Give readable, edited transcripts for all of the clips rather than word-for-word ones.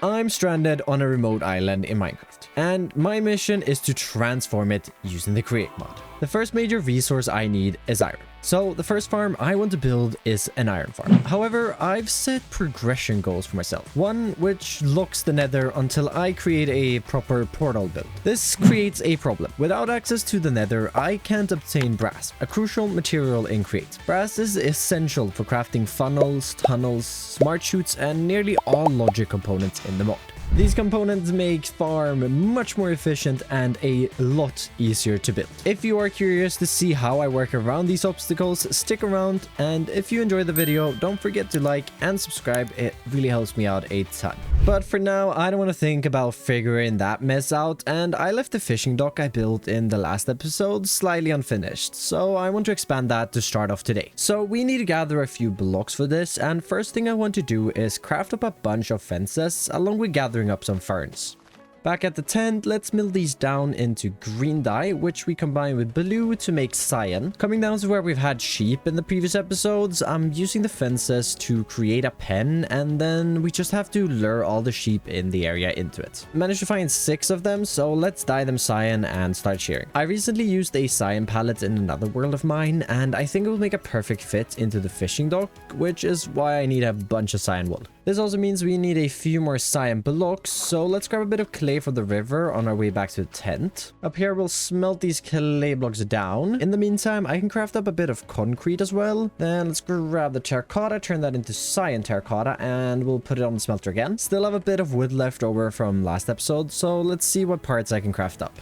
I'm stranded on a remote island in Minecraft, and my mission is to transform it using the Create mod. The first major resource I need is iron. So the first farm I want to build is an iron farm. However, I've set progression goals for myself. One which locks the nether until I create a proper portal build. This creates a problem. Without access to the nether, I can't obtain brass, a crucial material in Create. Brass is essential for crafting funnels, tunnels, smart chutes, and nearly all logic components in the mod. These components make farm much more efficient and a lot easier to build. If you are curious to see how I work around these obstacles, stick around, and if you enjoy the video, don't forget to like and subscribe. It really helps me out a ton. But for now, I don't want to think about figuring that mess out, and I left the fishing dock I built in the last episode slightly unfinished, so I want to expand that to start off today. So we need to gather a few blocks for this, and first thing I want to do is craft up a bunch of fences along with gathering up some ferns. Back at the tent, let's mill these down into green dye, which we combine with blue to make cyan. Coming down to where we've had sheep in the previous episodes, I'm using the fences to create a pen, and then we just have to lure all the sheep in the area into it. Managed to find 6 of them, so let's dye them cyan and start shearing. I recently used a cyan palette in another world of mine, and I think it will make a perfect fit into the fishing dock, which is why I need a bunch of cyan wool. This also means we need a few more cyan blocks, so let's grab a bit of clay from the river on our way back to the tent. Up here, we'll smelt these clay blocks down. In the meantime, I can craft up a bit of concrete as well. Then let's grab the terracotta, turn that into cyan terracotta, and we'll put it on the smelter again. Still have a bit of wood left over from last episode, so let's see what parts I can craft up.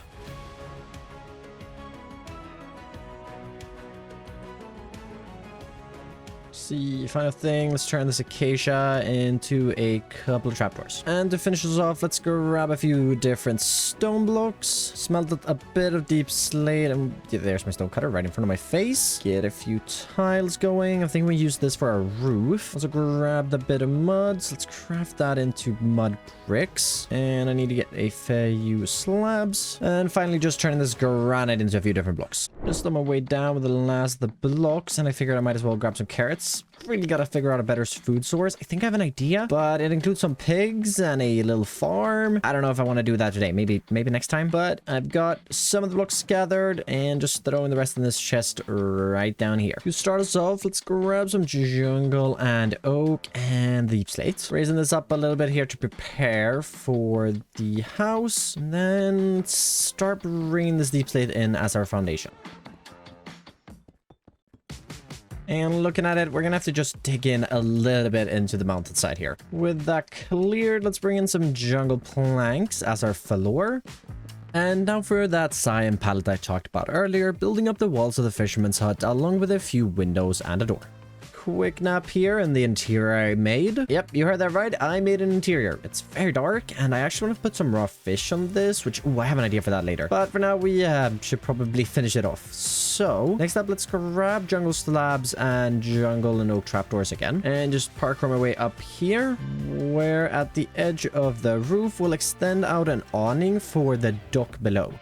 See, final thing, let's turn this acacia into a couple of trapdoors. And to finish this off, let's grab a few different stone blocks, smelt a bit of deep slate, and yeah, there's my stone cutter right in front of my face. Get a few tiles going. I think we use this for our roof. Also grabbed a bit of mud, so let's craft that into mud bricks. And I need to get a few slabs. And finally, just turning this granite into a few different blocks. Just on my way down with the last of the blocks, and I figured I might as well grab some carrots. Really gotta figure out a better food source. I think I have an idea, but it includes some pigs and a little farm. I don't know if I want to do that today. Maybe next time. But I've got some of the blocks gathered and just throwing the rest in this chest right down here. To start us off, let's grab some jungle and oak and the slate. Raising this up a little bit here to prepare for the house. And then start bringing this deep slate in as our foundation. And looking at it, we're gonna have to just dig in a little bit into the mountainside here. With that cleared, let's bring in some jungle planks as our floor. And now for that cyan palette I talked about earlier, building up the walls of the fisherman's hut along with a few windows and a door. Quick nap here in the interior I made. Yep, you heard that right. I made an interior. It's very dark, and I actually want to put some raw fish on this, which, oh, I have an idea for that later. But for now, we should probably finish it off. So, next up, let's grab jungle slabs and jungle and oak trapdoors again. And just parkour my way up here, where at the edge of the roof, we'll extend out an awning for the dock below.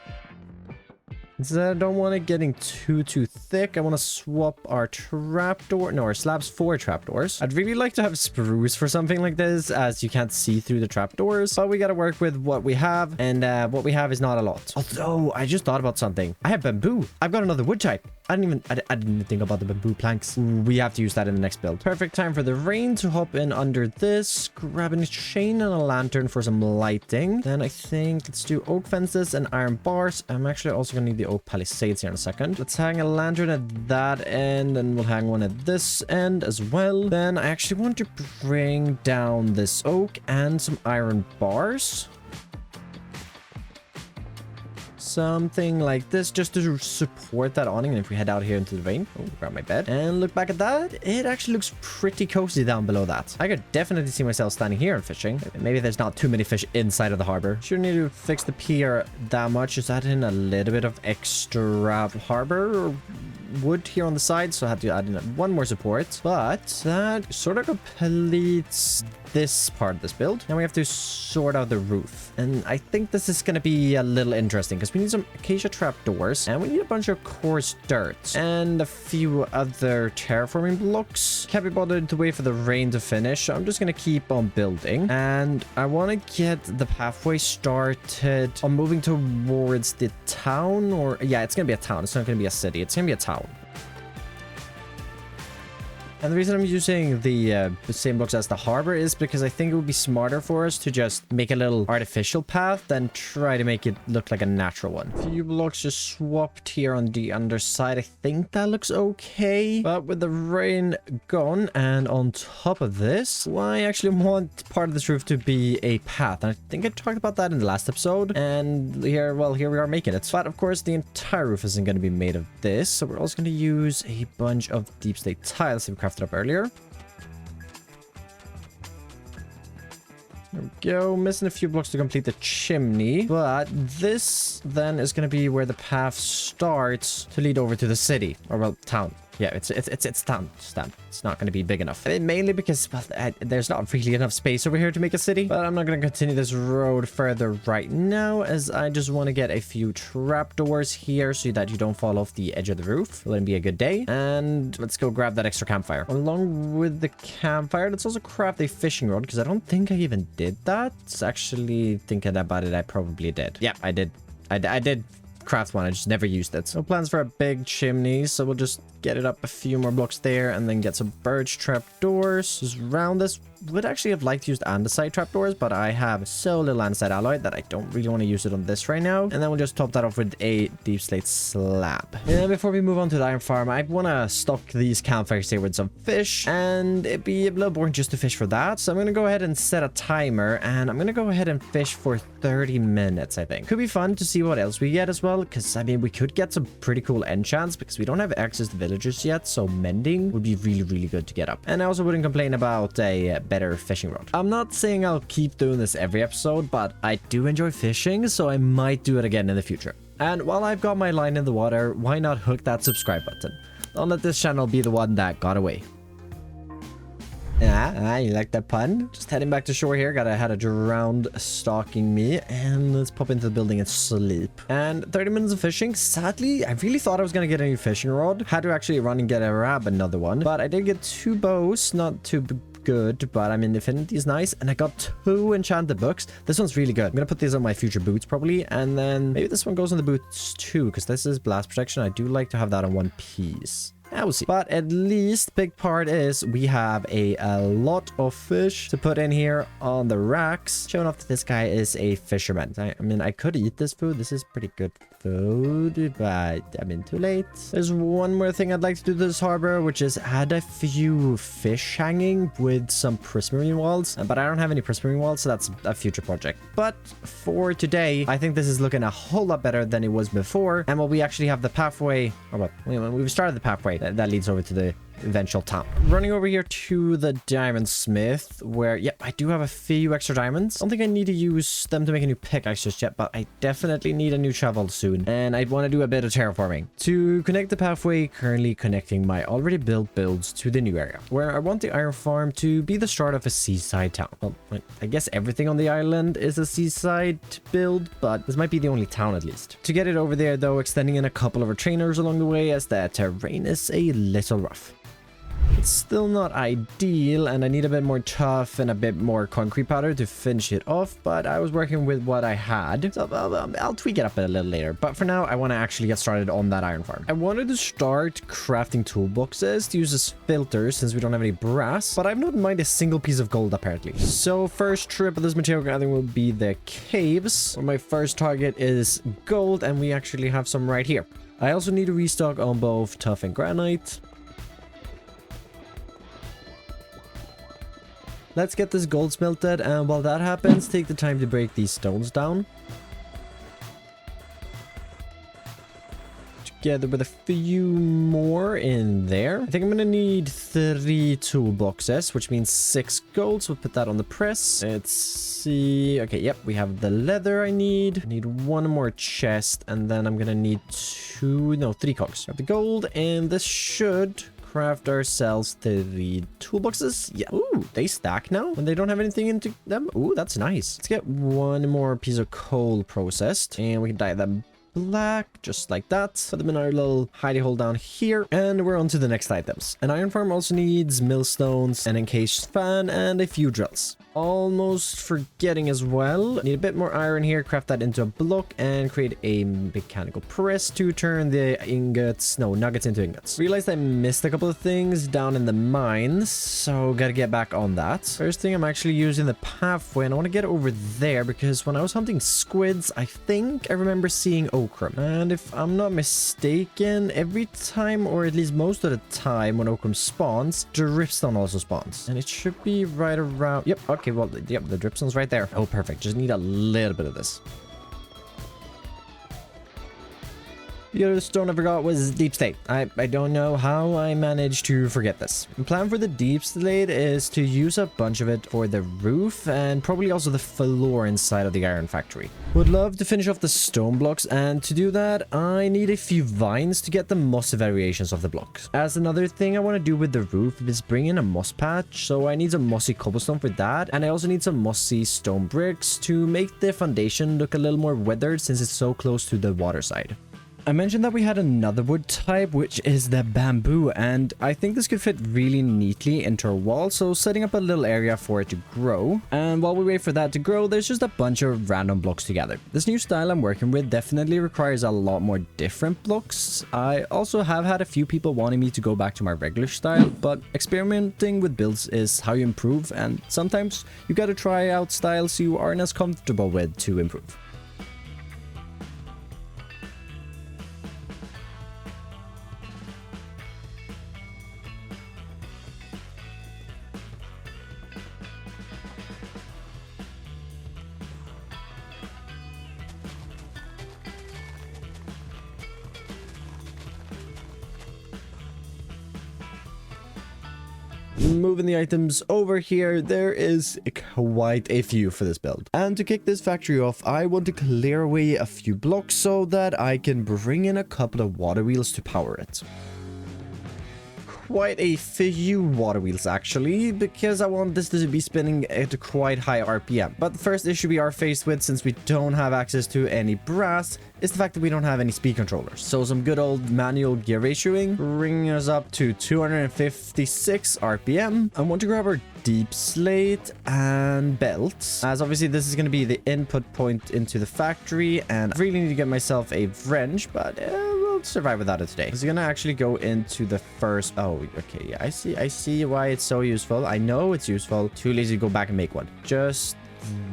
Instead, I don't want it getting too thick. I want to swap our our slabs for trapdoors. I'd really like to have spruce for something like this, as you can't see through the trapdoors. But we got to work with what we have, and what we have is not a lot. Although, I just thought about something. I have bamboo. I've got another wood type. I didn't think about the bamboo planks. We have to use that in the next build. Perfect time for the rain to hop in under this. Grabbing a chain and a lantern for some lighting. Then I think let's do oak fences and iron bars. I'm actually also gonna need the oak palisades here in a second. Let's hang a lantern at that end, and we'll hang one at this end as well. Then I actually want to bring down this oak and some iron bars. Something like this, just to support that awning. And if we head out here into the rain, grab my bed and look back at that, it actually looks pretty cozy down below that. I could definitely see myself standing here and fishing. Maybe there's not too many fish inside of the harbor. Shouldn't need to fix the pier that much. Just add in a little bit of extra harbor wood here on the side, so I had to add in one more support. But that sort of completes this part of this build. Now we have to sort out the roof. And I think this is going to be a little interesting because we need some acacia trapdoors and we need a bunch of coarse dirt and a few other terraforming blocks. Can't be bothered to wait for the rain to finish, so I'm just going to keep on building. And I want to get the pathway started on moving towards the town, or yeah, it's going to be a town. It's not going to be a city. It's going to be a town. And the reason I'm using the same blocks as the harbor is because I think it would be smarter for us to just make a little artificial path than try to make it look like a natural one. A few blocks just swapped here on the underside. I think that looks okay. But with the rain gone and on top of this, well, I actually want part of this roof to be a path. And I think I talked about that in the last episode. And here, well, here we are making it. But of course, the entire roof isn't going to be made of this. So we're also going to use a bunch of deep slate tiles that we crafted up earlier. There we go. Missing a few blocks to complete the chimney. But this then is going to be where the path starts to lead over to the city. Or, well, town. Yeah, it's town. It's not going to be big enough. Mainly because, well, there's not really enough space over here to make a city. But I'm not going to continue this road further right now, as I just want to get a few trapdoors here so that you don't fall off the edge of the roof. It'll be a good day. And let's go grab that extra campfire. Along with the campfire, let's also craft a fishing rod, because I don't think I even did that. It's actually, thinking about it, I probably did. Yeah, I did. I did craft one. I just never used it. No plans for a big chimney, so we'll just get it up a few more blocks there and then get some birch trapdoors just around this. Would actually have liked to use andesite trapdoors, but I have so little andesite alloy that I don't really want to use it on this right now. And then we'll just top that off with a deep slate slab. And before we move on to the iron farm, I want to stock these campfires here with some fish, and it'd be a little boring just to fish for that. So I'm going to go ahead and set a timer, and I'm going to go ahead and fish for 30 minutes, I think. Could be fun to see what else we get as well, because I mean, we could get some pretty cool enchants because we don't have access to villagers yet, so mending would be really, really good to get up. And I also wouldn't complain about a better fishing rod. I'm not saying I'll keep doing this every episode, but I do enjoy fishing, so I might do it again in the future. And while I've got my line in the water, why not hook that subscribe button? Don't let this channel be the one that got away. You like that pun? Just heading back to shore here. Got a had a drowned stalking me. And let's pop into the building and sleep. And 30 minutes of fishing. Sadly, I really thought I was going to get a new fishing rod. Had to actually run and grab another one. But I did get 2 bows. Not too good, but I mean, Infinity is nice. And I got 2 enchanted books. This one's really good. I'm going to put these on my future boots probably. And then maybe this one goes on the boots too, because this is blast protection. I do like to have that on one piece. We'll see. But at least big part is we have a lot of fish to put in here on the racks, showing off that this guy is a fisherman. I mean, I could eat this food. This is pretty good food, but I mean, too late. There's one more thing I'd like to do to this harbor, which is add a few fish hanging with some prismarine walls. But I don't have any prismarine walls, so that's a future project. But for today, I think this is looking a whole lot better than it was before. And while we actually have the pathway, or what, we've started the pathway that leads over to the eventual town. Running over here to the diamond smith, where, yep, I do have a few extra diamonds. I don't think I need to use them to make a new pickaxe just yet, but I definitely need a new shovel soon. And I want to do a bit of terraforming. To connect the pathway, currently connecting my already built builds to the new area, where I want the iron farm to be the start of a seaside town. Well, I guess everything on the island is a seaside build, but this might be the only town at least. To get it over there, though, extending in a couple of retainers along the way, as the terrain is a little rough. It's still not ideal, and I need a bit more tuff and a bit more concrete powder to finish it off, but I was working with what I had, so I'll tweak it up a little later. But for now, I want to actually get started on that iron farm. I wanted to start crafting toolboxes to use as filters since we don't have any brass, but I've not mined a single piece of gold apparently. So first trip of this material gathering will be the caves, where my first target is gold, and we actually have some right here. I also need to restock on both tuff and granite. Let's get this gold smelted, and while that happens, take the time to break these stones down. together with a few more in there. I think I'm gonna need 3 toolboxes, which means 6 gold. So we'll put that on the press. Let's see. Okay, yep, we have the leather I need. I need 1 more chest, and then I'm gonna need 3 cogs. Have the gold, and this should craft ourselves 3 toolboxes. Yeah. Ooh, they stack now when they don't have anything into them. Ooh, that's nice. Let's get 1 more piece of coal processed, and we can dye them black, just like that. Put them in our little hidey hole down here, and we're on to the next items. An iron farm also needs millstones, an encased fan, and a few drills. Almost forgetting as well, need a bit more iron here, craft that into a block, and create a mechanical press to turn the nuggets into ingots. Realized I missed a couple of things down in the mines, so gotta get back on that. First thing, I'm actually using the pathway, and I want to get over there because when I was hunting squids, I think I remember seeing ochre. And if I'm not mistaken, every time, or at least most of the time when ochre spawns, dripstone also spawns. And it should be right around... Yep, okay, well, yep, the dripstone's right there. Oh, perfect. Just need a little bit of this. The other stone I forgot was deep slate. I don't know how I managed to forget this. The plan for the deep slate is to use a bunch of it for the roof and probably also the floor inside of the iron factory. Would love to finish off the stone blocks, and to do that I need a few vines to get the mossy variations of the blocks. As another thing I want to do with the roof is bring in a moss patch, so I need some mossy cobblestone for that, and I also need some mossy stone bricks to make the foundation look a little more weathered since it's so close to the water side. I mentioned that we had another wood type, which is the bamboo, and I think this could fit really neatly into our wall, so setting up a little area for it to grow. And while we wait for that to grow, there's just a bunch of random blocks together. This new style I'm working with definitely requires a lot more different blocks. I also have had a few people wanting me to go back to my regular style, but experimenting with builds is how you improve, and sometimes you gotta try out styles you aren't as comfortable with to improve. Moving the items over here, there is quite a few for this build. And to kick this factory off, I want to clear away a few blocks so that I can bring in a couple of water wheels to power it. Quite a few water wheels actually, because I want this to be spinning at a quite high RPM. But the first issue we are faced with, since we don't have access to any brass, is the fact that we don't have any speed controllers. So some good old manual gear ratioing, bringing us up to 256 RPM. I want to grab our deep slate and belts, as obviously this is going to be the input point into the factory, and I really need to get myself a wrench, but we'll survive without it today. It's gonna actually go into the first... Oh, okay, yeah, I see why it's so useful. I know it's useful. Too lazy to go back and make one. Just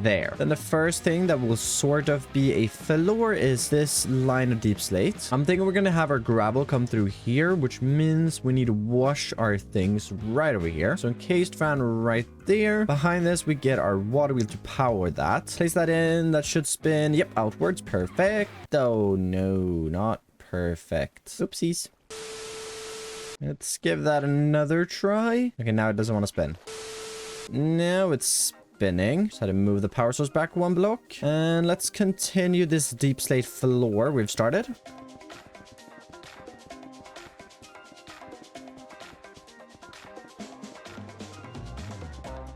there. Then the first thing that will sort of be a floor is this line of deep slate. I'm thinking we're gonna have our gravel come through here, which means we need to wash our things right over here. So encased fan right there. Behind this, we get our water wheel to power that. Place that in. That should spin. Yep, outwards. Perfect. Oh, no, not perfect. Oopsies. Let's give that another try. Okay, now it doesn't want to spin. Now it's spinning. Just had to move the power source back 1 block. And let's continue this deep slate floor we've started.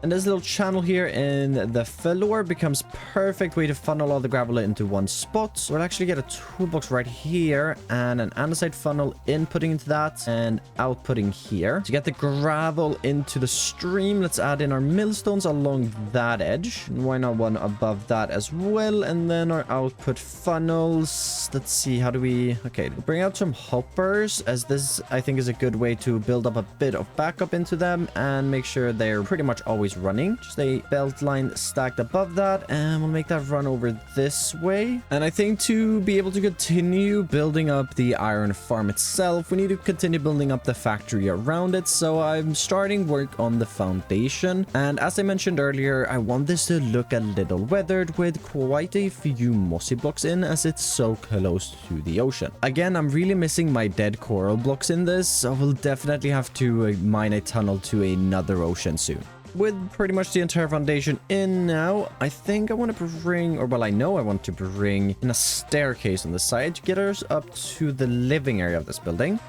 And this little channel here in the floor becomes perfect way to funnel all the gravel into one spot. So we'll actually get a toolbox right here and an andesite funnel inputting into that and outputting here. To get the gravel into the stream, let's add in our millstones along that edge. And why not one above that as well? And then our output funnels. Let's see, how do we... Okay, we'll bring out some hoppers, as this I think is a good way to build up a bit of backup into them and make sure they're pretty much always is running. Just a belt line stacked above that, and we'll make that run over this way. And I think to be able to continue building up the iron farm itself, we need to continue building up the factory around it. So I'm starting work on the foundation. And as I mentioned earlier, I want this to look a little weathered with quite a few mossy blocks in, as it's so close to the ocean. Again, I'm really missing my dead coral blocks in this, so we'll definitely have to mine a tunnel to another ocean soon. With pretty much the entire foundation in now, I think I want to bring, or well, I know I want to bring in a staircase on the side to get us up to the living area of this building.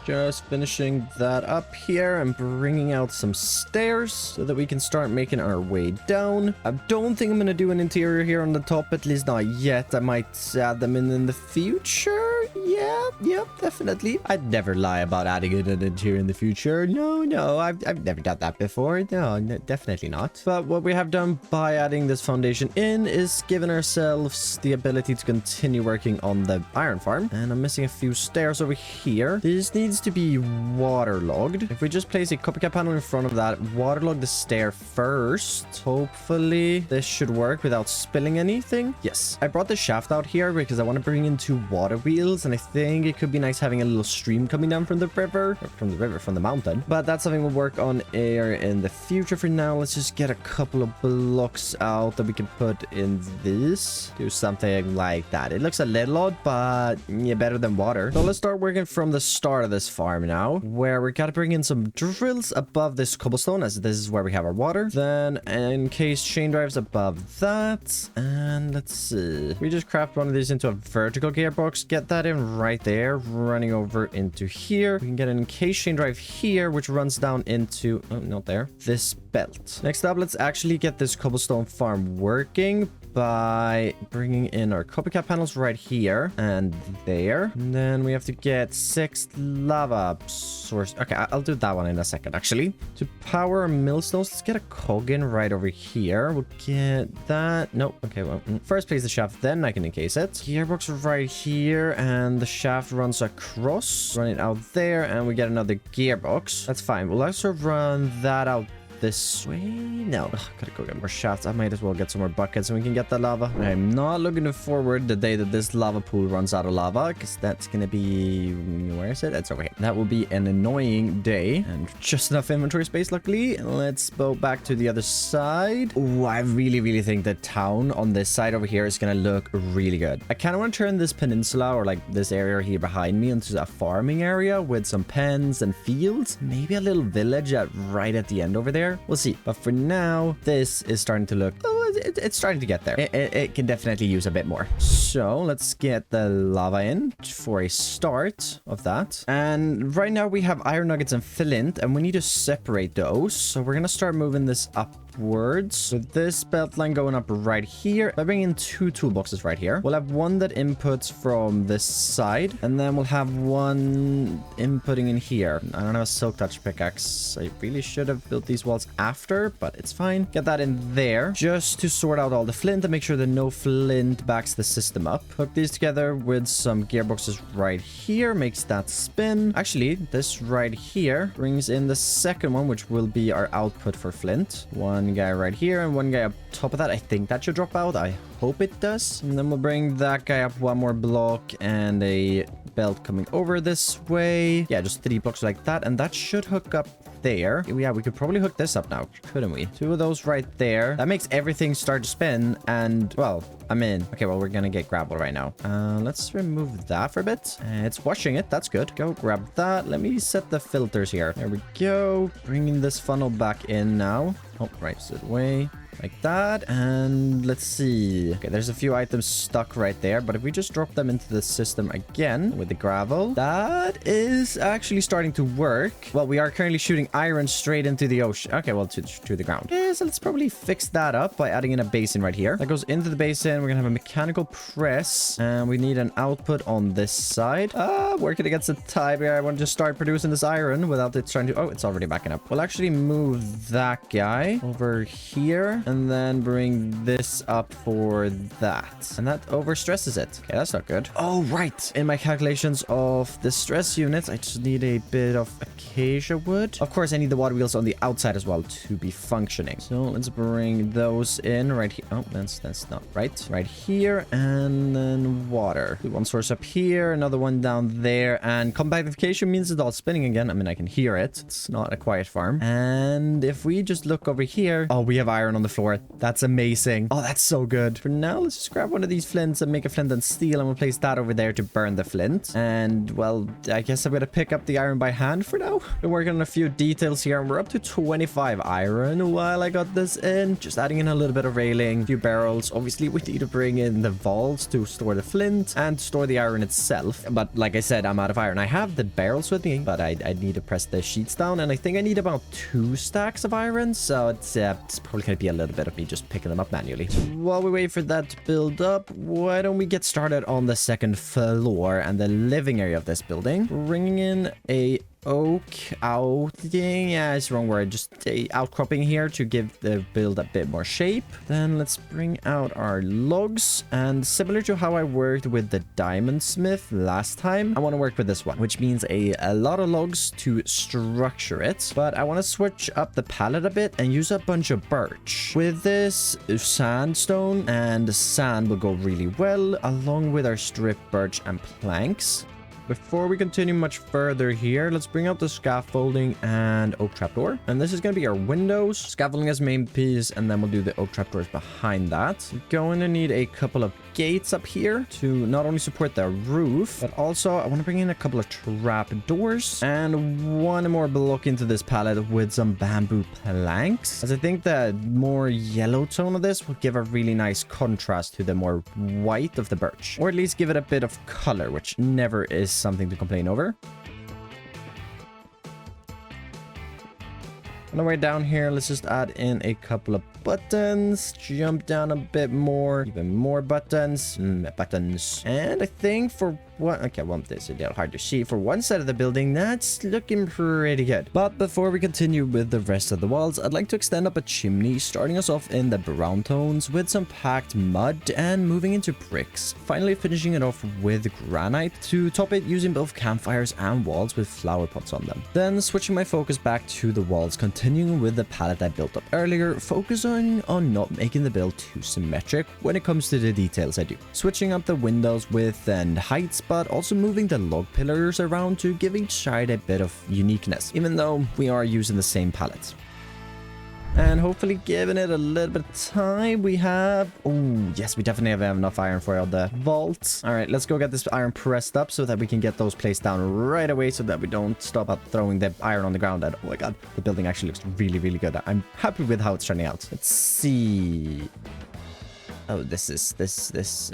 Just finishing that up here and bringing out some stairs so that we can start making our way down. I don't think I'm going to do an interior here on the top, at least not yet. I might add them in the future. Yeah, definitely. I'd never lie about adding in an interior in the future. No, I've never done that before. No, definitely not. But what we have done by adding this foundation in is given ourselves the ability to continue working on the iron farm. And I'm missing a few stairs over here. This needs to be waterlogged. If we just place a copycat panel in front of that, waterlog the stair first. Hopefully this should work without spilling anything. Yes, I brought the shaft out here because I want to bring in 2 water wheels, and I think it could be nice having a little stream coming down from the river, from the mountain. But that's something we'll work on in the future. For now, let's just get a couple of blocks out that we can put in this. Do something like that. It looks a little odd, but yeah, better than water. So let's start working from the start of this farm now, where we gotta bring in some drills above this cobblestone, as this is where we have our water. Then encased chain drives above that, and let's see, we just craft one of these into a vertical gearbox, get that in right there, running over into here. We can get an encased chain drive here, which runs down into, oh, not there, this belt. Next up, let's actually get this cobblestone farm working by bringing in our copycat panels right here and there. And then we have to get 6 lava source. Okay, I'll do that one in a second, actually. To power our millstones, let's get a cog in right over here. We'll get that. Nope. Okay, well, first place the shaft, then I can encase it. Gearbox right here, and the shaft runs across. Run it out there, and we get another gearbox. That's fine. We'll also run that out this way. No, gotta go get more shafts. I might as well get some more buckets and we can get the lava. I'm not looking forward the day that this lava pool runs out of lava, because that's gonna be, where is it? It's over here. That will be an annoying day, and just enough inventory space, luckily. Let's go back to the other side. Oh, I really think the town on this side over here is gonna look really good. I kind of want to turn this peninsula, or like this area here behind me, into a farming area with some pens and fields, maybe a little village right at the end over there. We'll see. But for now, this is starting to look, oh, it's starting to get there. It can definitely use a bit more. So let's get the lava in for a start of that. And right now we have iron nuggets and flint, and we need to separate those. So we're going to start moving this upwards. So this belt line going up right here. I bring in 2 toolboxes right here. We'll have one that inputs from this side, and then we'll have one inputting in here. I don't have a silk touch pickaxe. I really should have built these walls after, but it's fine. Get that in there just to sort out all the flint and make sure that no flint backs the system up. Hook these together with some gearboxes right here. Makes that spin. Actually, this right here brings in the second one, which will be our output for flint. One guy right here and one guy up top of that. I think that should drop out. I hope it does. And then we'll bring that guy up one more block and a belt coming over this way. Yeah, just 3 blocks like that. And that should hook up there. Yeah, we could probably hook this up now, couldn't we? 2 of those right there. That makes everything start to spin, and well, I'm in. Okay, well, we're gonna get gravel right now. Let's remove that for a bit. It's washing it. That's good. Go grab that. Let me set the filters here. There we go. Bringing this funnel back in now. Oh, right, sit away. Like that, and let's see. Okay, there's a few items stuck right there, but if we just drop them into the system again with the gravel, that is actually starting to work. Well, we are currently shooting iron straight into the ocean. Okay, well, to the ground. Yeah, so let's probably fix that up by adding in a basin right here. That goes into the basin. We're gonna have a mechanical press, and we need an output on this side. Working against the tide here. I want to just start producing this iron without it trying to... Oh, it's already backing up. We'll actually move that guy over here. and then bring this up for that. And that overstresses it. Okay, that's not good. Oh, right. In my calculations of the stress units, I just need a bit of acacia wood. Of course, I need the water wheels on the outside as well to be functioning. So let's bring those in right here. Oh, that's not right. Right here, and then water. One source up here, another one down there, and compactification means it's all spinning again. I mean, I can hear it. It's not a quiet farm. And if we just look over here, oh, we have iron on the floor. That's amazing. Oh, that's so good. For now, let's just grab one of these flints and make a flint and steel, and we'll place that over there to burn the flint. And, well, I guess I'm gonna pick up the iron by hand for now. Been working on a few details here, and we're up to 25 iron while I got this in. Just adding in a little bit of railing, a few barrels. Obviously, we need to bring in the vaults to store the flint and store the iron itself. But like I said, I'm out of iron. I have the barrels with me, but I need to press the sheets down, and I think I need about 2 stacks of iron, so it's probably gonna be a little bit of me just picking them up manually. So while we wait for that to build up, why don't we get started on the second floor and the living area of this building, bringing in a oak outing. Yeah, it's the wrong word. Just a outcropping here to give the build a bit more shape. Then let's bring out our logs, and similar to how I worked with the diamond smith last time, I want to work with this one, which means a lot of logs to structure it. But I want to switch up the palette a bit and use a bunch of birch. With this, sandstone and sand will go really well, along with our strip birch and planks. Before we continue much further here, let's bring out the scaffolding and oak trapdoor. And this is going to be our windows. Scaffolding as main piece, and then we'll do the oak trapdoors behind that. We're going to need a couple of gates up here to not only support the roof, but also I want to bring in a couple of trap doors and one more block into this palette with some bamboo planks, as I think the more yellow tone of this will give a really nice contrast to the more white of the birch, or at least give it a bit of color, which never is something to complain over. On the way down here, let's just add in a couple of buttons, jump down a bit more, even more buttons, buttons. And I think for one, okay, well, this is a little hard to see. For one side of the building, that's looking pretty good. But before we continue with the rest of the walls, I'd like to extend up a chimney, starting us off in the brown tones with some packed mud and moving into bricks. Finally finishing it off with granite to top it, using both campfires and walls with flower pots on them. Then switching my focus back to the walls, continuing with the palette I built up earlier, focusing on not making the build too symmetric when it comes to the details I do. Switching up the windows width and heights, but also moving the log pillars around to give each side a bit of uniqueness, even though we are using the same palette. And hopefully giving it a little bit of time. We have, oh yes, we definitely have enough iron for the vault. All right, let's go get this iron pressed up so that we can get those placed down right away, so that we don't stop at throwing the iron on the ground. And oh my god, the building actually looks really, really good. I'm happy with how it's turning out. Let's see. Oh,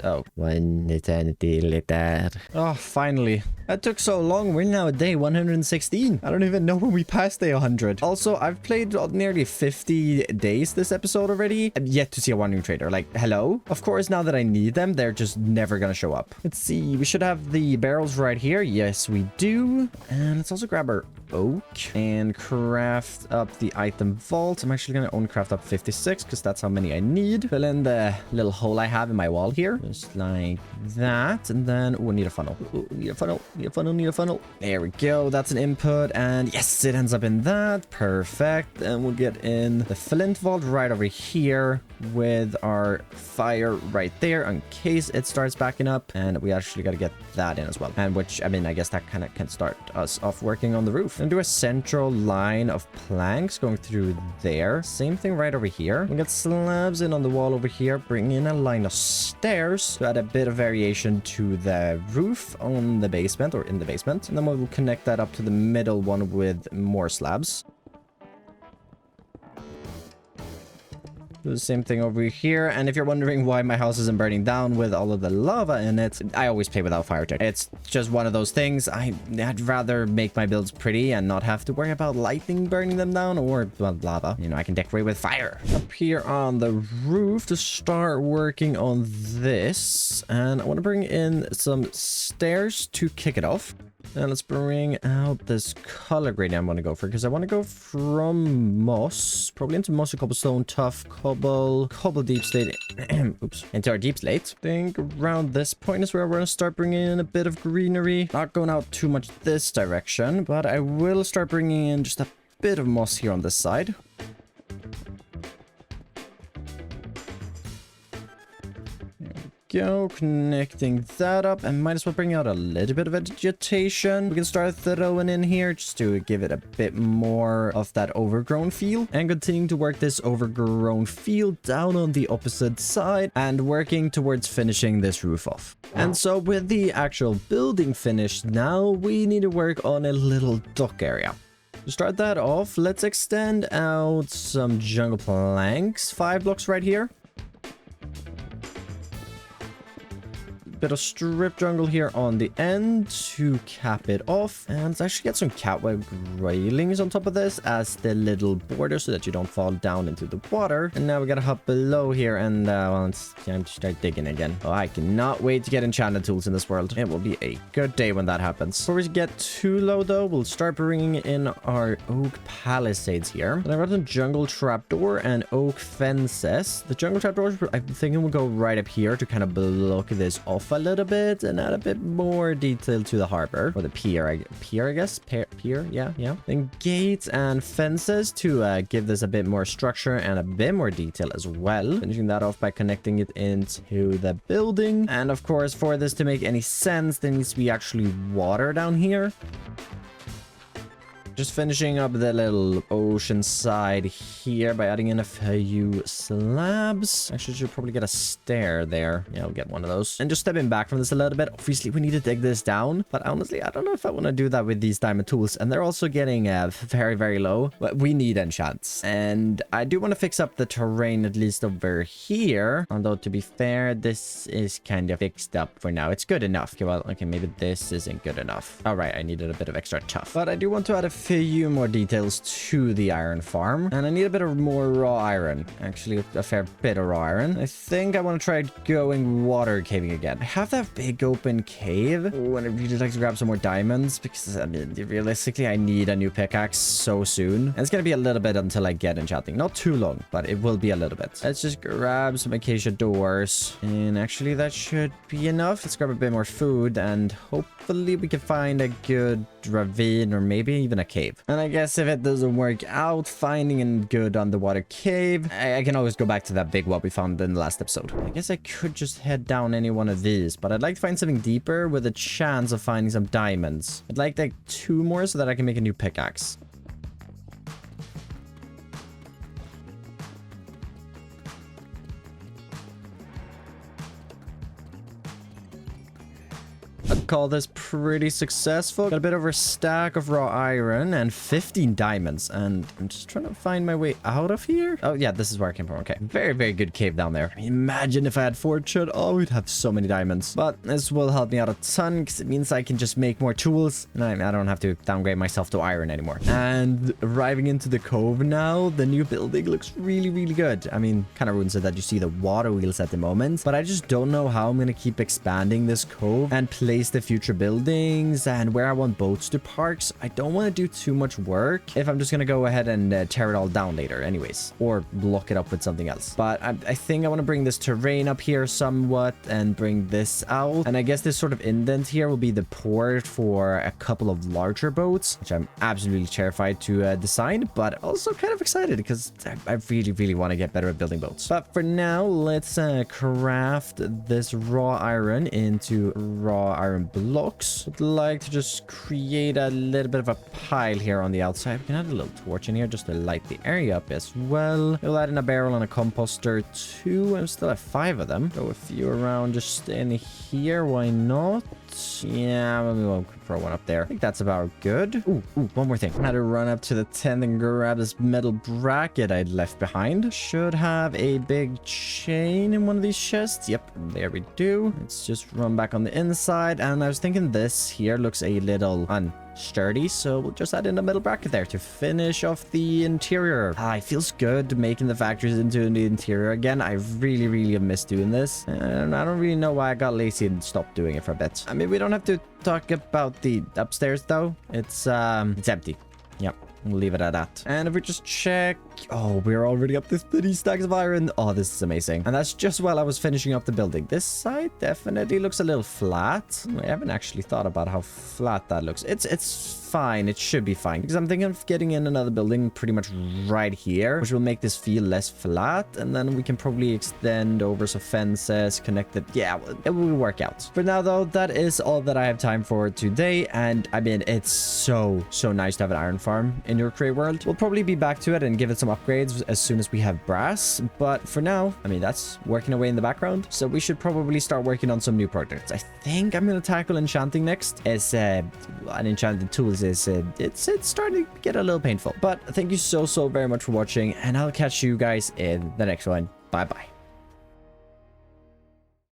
oh, 1 eternity later. Oh, finally. That took so long. We're now at day 116. I don't even know when we passed day 100. Also, I've played nearly 50 days this episode already, and yet to see a wandering trader. Like, hello? Of course, now that I need them, they're just never gonna show up. Let's see. We should have the barrels right here. Yes, we do. And let's also grab our oak and craft up the item vault. I'm actually gonna only craft up 56 because that's how many I need. Fill in the little hole I have in my wall here, just like that. And then, oh, I need a funnel. Ooh, need a funnel. Need a funnel. There we go. That's an input, and yes, it ends up in that. Perfect. And we'll get in the flint vault right over here with our fire right there in case it starts backing up. And we actually got to get that in as well. And which, I mean, I guess that kind of can start us off working on the roof. And do a central line of planks going through there. Same thing right over here. We got slabs in on the wall over here. Bring in a line of stairs to add a bit of variation to the roof on the basement, or in the basement. And then we'll connect that up to the middle one with more slabs. Do the same thing over here. And if you're wondering why my house isn't burning down with all of the lava in it, I always play without fire tech. It's just one of those things. I'd rather make my builds pretty and not have to worry about lightning burning them down, or, well, lava. You know, I can decorate with fire. Up here on the roof to start working on this. And I want to bring in some stairs to kick it off. And let's bring out this color gradient I want to go for, because I want to go from moss, probably into mossy cobblestone, tough cobble, deep slate, oops, into our deep slate. I think around this point is where we're going to start bringing in a bit of greenery. Not going out too much this direction, but I will start bringing in just a bit of moss here on this side. Go, connecting that up, and might as well bring out a little bit of vegetation. We can start throwing in here just to give it a bit more of that overgrown feel, and continuing to work this overgrown field down on the opposite side and working towards finishing this roof off. And so with the actual building finished, now we need to work on a little dock area. To start that off, let's extend out some jungle planks, 5 blocks right here. Bit of strip jungle here on the end to cap it off, and let's actually get some catweb railings on top of this as the little border so that you don't fall down into the water. And now we gotta hop below here, and well, it's time to start digging again. Oh, I cannot wait to get enchanted tools in this world. It will be a good day when that happens. Before we get too low though, we'll start bringing in our oak palisades here. And I got some jungle trapdoor and oak fences. The jungle trapdoors, I'm thinking we'll go right up here to kind of block this off a little bit and add a bit more detail to the harbor, or the pier, I guess. Pier, yeah. Then gates and fences to give this a bit more structure and a bit more detail as well. Finishing that off by connecting it into the building. And of course, for this to make any sense, there needs to be actually water down here. Just finishing up the little ocean side here by adding in a few slabs. Actually, should probably get a stair there. Yeah, I'll get one of those. And just stepping back from this a little bit. Obviously, we need to dig this down. But honestly, I don't know if I want to do that with these diamond tools. And they're also getting very, very low. But we need enchants. And I do want to fix up the terrain, at least over here. Although, to be fair, this is kind of fixed up for now. It's good enough. Okay, well, okay, maybe this isn't good enough. All right, I needed a bit of extra tough. But I do want to add a few more details to the iron farm, and I need a bit of more raw iron. Actually, a fair bit of raw iron. I think I want to try going water caving again. I have that big open cave. Oh, and I'd really like to grab some more diamonds because, I mean, realistically, I need a new pickaxe so soon. And it's gonna be a little bit until I get enchanting. Not too long, but it will be a little bit. Let's just grab some acacia doors, and actually that should be enough. Let's grab a bit more food, and hopefully we can find a good ravine or maybe even a cave. And I guess if it doesn't work out finding a good underwater cave, I can always go back to that big one we found in the last episode. I guess I could just head down any one of these, but I'd like to find something deeper with a chance of finding some diamonds. I'd like 2 more so that I can make a new pickaxe. I'd call this pretty successful. Got a bit over a stack of raw iron and 15 diamonds. And I'm just trying to find my way out of here. Oh, yeah, this is where I came from. Okay. Very, very good cave down there. I mean, imagine if I had fortune. Oh, we'd have so many diamonds. But this will help me out a ton because it means I can just make more tools. And I don't have to downgrade myself to iron anymore. And arriving into the cove now, the new building looks really, really good. I mean, kind of ruins it that you see the water wheels at the moment. But I just don't know how I'm going to keep expanding this cove and place the future buildings and where I want boats to park. So I don't want to do too much work if I'm just going to go ahead and tear it all down later anyways, or block it up with something else. But I think I want to bring this terrain up here somewhat and bring this out. And I guess this sort of indent here will be the port for a couple of larger boats, which I'm absolutely terrified to design, but also kind of excited because I really, really want to get better at building boats. But for now, let's craft this raw iron into raw iron blocks. I'd like to just create a little bit of a pile here on the outside. We can add a little torch in here just to light the area up as well. We'll add in a barrel and a composter too. I still have 5 of them. Throw a few around just in here. Why not? Yeah, maybe we'll throw one up there. I think that's about good. Ooh, one more thing. I had to run up to the tent and grab this metal bracket I'd left behind. Should have a big chain in one of these chests. Yep, there we do. Let's just run back on the inside and And I was thinking this here looks a little unsturdy, so we'll just add in a middle bracket there to finish off the interior. It feels good making the factories into the interior again. I really have missed doing this, and I don't really know why I got lazy and stopped doing it for a bit. I mean, we don't have to talk about the upstairs though. It's empty. Yep. We'll leave it at that. And if we just check... Oh, we're already up this 30 stacks of iron. Oh, this is amazing. And that's just while I was finishing up the building. This side definitely looks a little flat. I haven't actually thought about how flat that looks. It's fine. It should be fine. Because I'm thinking of getting in another building pretty much right here, which will make this feel less flat. And then we can probably extend over some fences, connect it. Yeah, it will work out. For now, though, that is all that I have time for today. And I mean, it's so nice to have an iron farm in your create world. We'll probably be back to it and give it some upgrades as soon as we have brass. But for now, I mean, that's working away in the background. So we should probably start working on some new projects. I think I'm going to tackle enchanting next. As unenchanted tools is it's starting to get a little painful. But thank you so very much for watching, and I'll catch you guys in the next one. Bye bye.